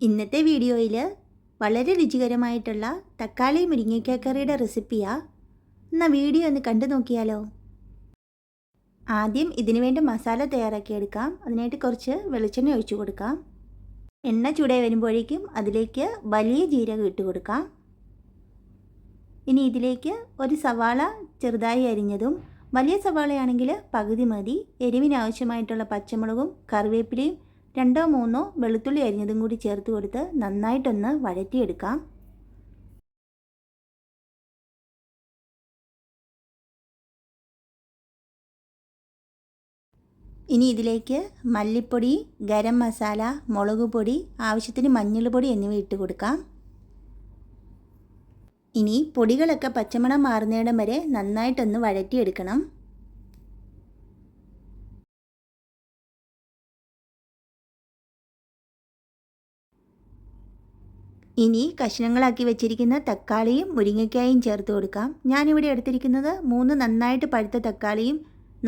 ഇന്നത്തെ വീഡിയോയിൽ വളരെ രുചികരമായിട്ടുള്ള തക്കാളി മുരിങ്ങയ്ക്ക കറിയുടെ റെസിപ്പിയാണ്. എന്നാൽ വീഡിയോ ഒന്ന് കണ്ടു നോക്കിയാലോ. ആദ്യം ഇതിനു വേണ്ട മസാല തയ്യാറാക്കിയെടുക്കാം. അതിനായിട്ട് കുറച്ച് വെളിച്ചെണ്ണ ഒഴിച്ചു കൊടുക്കാം. എണ്ണ ചൂടായി വരുമ്പോഴേക്കും അതിലേക്ക് വലിയ ജീരകം ഇട്ട് കൊടുക്കാം. ഇനി ഇതിലേക്ക് ഒരു സവാള ചെറുതായി അരിഞ്ഞതും, വലിയ സവാളയാണെങ്കിൽ പകുതി മതി, എരിവിനാവശ്യമായിട്ടുള്ള പച്ചമുളകും കറിവേപ്പിലയും 2-3 വെളുത്തുള്ളി അരിഞ്ഞതും കൂടി ചേർത്ത് കൊടുത്ത് നന്നായിട്ടൊന്ന് വഴറ്റിയെടുക്കാം. ഇനി ഇതിലേക്ക് മല്ലിപ്പൊടി, ഗരം മസാല, മുളക് പൊടി, ആവശ്യത്തിന് മഞ്ഞൾപ്പൊടി എന്നിവ ഇട്ട് കൊടുക്കാം. ഇനി പൊടികളൊക്കെ പച്ചമണം മാറുന്നിടം വരെ നന്നായിട്ടൊന്ന് വഴറ്റിയെടുക്കണം. ഇനി കഷ്ണങ്ങളാക്കി വെച്ചിരിക്കുന്ന തക്കാളിയും മുരിങ്ങയ്ക്കായും ചേർത്ത് കൊടുക്കാം. ഞാനിവിടെ എടുത്തിരിക്കുന്നത് 3 നന്നായിട്ട് പഴുത്ത തക്കാളിയും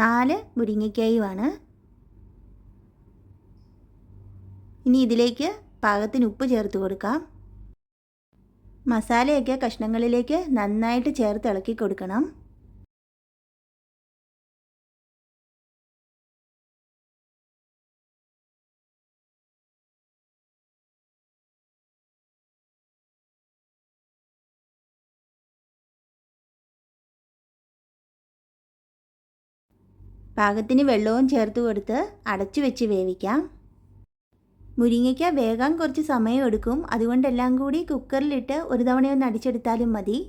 4 മുരിങ്ങയ്ക്കായുമാണ്. ഇനി ഇതിലേക്ക് പാകത്തിന് ഉപ്പ് ചേർത്ത് കൊടുക്കാം. മസാലയൊക്കെ കഷ്ണങ്ങളിലേക്ക് നന്നായിട്ട് ചേർത്ത് ഇളക്കി കൊടുക്കണം. പാകത്തിന് വെള്ളവും ചേർത്ത് കൊടുത്ത് അടച്ചു വെച്ച് വേവിക്കാം. മുരിങ്ങയ്ക്ക വേകാൻ കുറച്ച് സമയം എടുക്കും. അതുകൊണ്ടെല്ലാം കൂടി കുക്കറിലിട്ട് ഒരു തവണയൊന്ന് അടിച്ചെടുത്താലും മതി.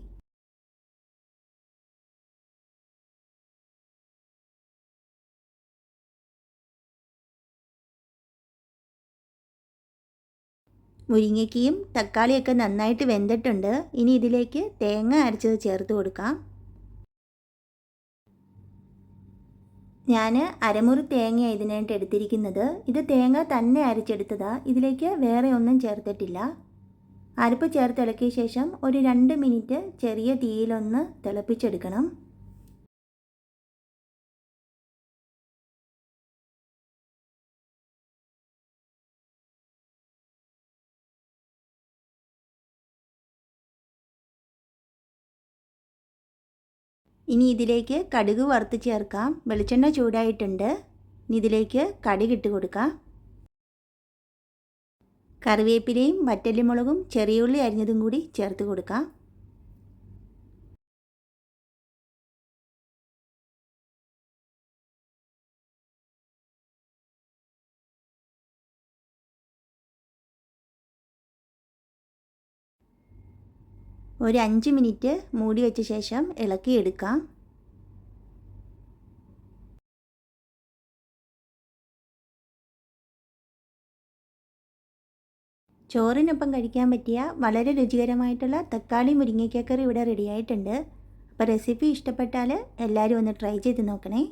മുരിങ്ങയ്ക്കയും തക്കാളിയൊക്കെ നന്നായിട്ട് വെന്തിട്ടുണ്ട്. ഇനി ഇതിലേക്ക് തേങ്ങ അരച്ചത് ചേർത്ത് കൊടുക്കാം. ഞാൻ അരമുറി തേങ്ങയാണ് ഇതിനായിട്ട് എടുത്തിരിക്കുന്നത്. ഇത് തേങ്ങ തന്നെ അരച്ചെടുത്തതാണ്. ഇതിലേക്ക് വേറെ ഒന്നും ചേർത്തിട്ടില്ല. അരപ്പ് ചേർത്ത് ഇളക്കിയ ശേഷം ഒരു 2 മിനിറ്റ് ചെറിയ തീയിലൊന്ന് തിളപ്പിച്ചെടുക്കണം. ഇനി ഇതിലേക്ക് കടുക് വറുത്ത് ചേർക്കാം. വെളിച്ചെണ്ണ ചൂടായിട്ടുണ്ട്. ഇനി ഇതിലേക്ക് കടുക് ഇട്ട് കൊടുക്കാം. കറിവേപ്പിലയും വറ്റൽമുളകും ചെറിയുള്ളി അരിഞ്ഞതും കൂടി ചേർത്ത് കൊടുക്കാം. ഒരു 5 മിനിറ്റ് മൂടി വെച്ച ശേഷം ഇളക്കിയെടുക്കാം. ചോറിനൊപ്പം കഴിക്കാൻ പറ്റിയ വളരെ രുചികരമായിട്ടുള്ള തക്കാളി മുരിങ്ങയ്ക്ക കറി ഇവിടെ റെഡിയായിട്ടുണ്ട്. അപ്പോൾ റെസിപ്പി ഇഷ്ടപ്പെട്ടാൽ എല്ലാവരും ഒന്ന് ട്രൈ ചെയ്ത് നോക്കണേ.